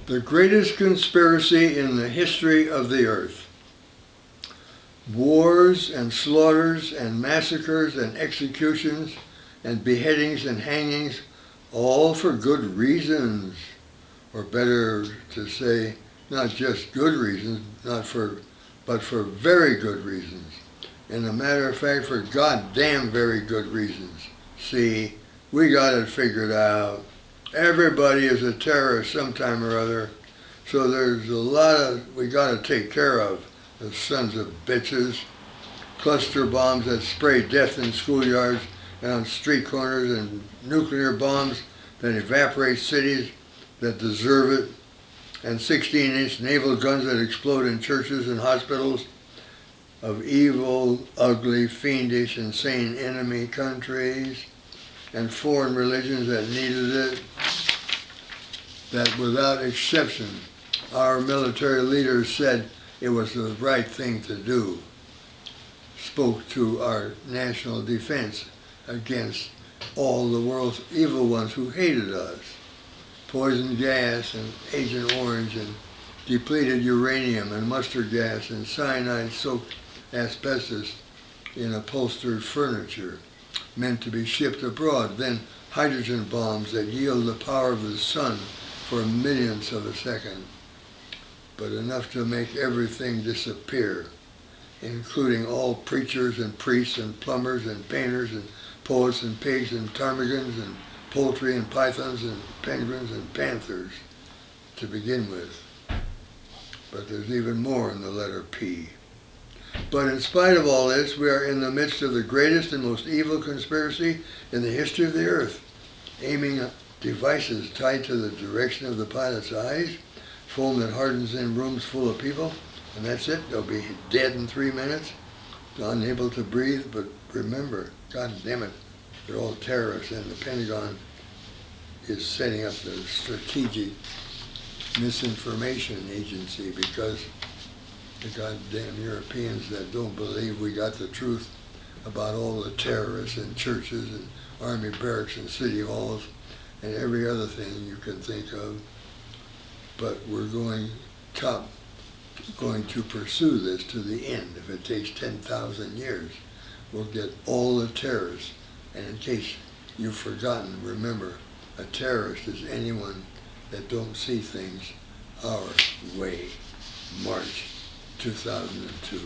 The greatest conspiracy in the history of the earth. Wars and slaughters and massacres and executions and beheadings and hangings, all for good reasons. Or better to say, not just good reasons, but for very good reasons. And a matter of fact, for goddamn very good reasons. See, we got it figured out. Everybody is a terrorist sometime or other. So there's a lot we got to take care of. The sons of bitches. Cluster bombs that spray death in schoolyards and on street corners, and nuclear bombs that evaporate cities that deserve it, and 16-inch naval guns that explode in churches and hospitals of evil, ugly, fiendish, insane enemy countries, and foreign religions that needed it, that without exception our military leaders said it was the right thing to do, spoke to our national defense against all the world's evil ones who hated us. Poison gas and Agent Orange and depleted uranium and mustard gas and cyanide-soaked asbestos in upholstered furniture meant to be shipped abroad. Then hydrogen bombs that yield the power of the sun for a millionth of a second, but enough to make everything disappear, including all preachers and priests and plumbers and painters and poets and pigs and ptarmigans and poultry and pythons and penguins and panthers to begin with. But there's even more in the letter P. But in spite of all this, we are in the midst of the greatest and most evil conspiracy in the history of the earth, aiming at devices tied to the direction of the pilot's eyes, foam that hardens in rooms full of people, and that's it. They'll be dead in 3 minutes, unable to breathe. But remember, God damn it, they're all terrorists, and the Pentagon is setting up the Strategic Misinformation Agency because the goddamn Europeans that don't believe we got the truth about all the terrorists in churches and army barracks and city halls and every other thing you can think of. But we're going to pursue this to the end. If it takes 10,000 years, we'll get all the terrorists. And in case you've forgotten, remember, a terrorist is anyone that don't see things our way. March 2002.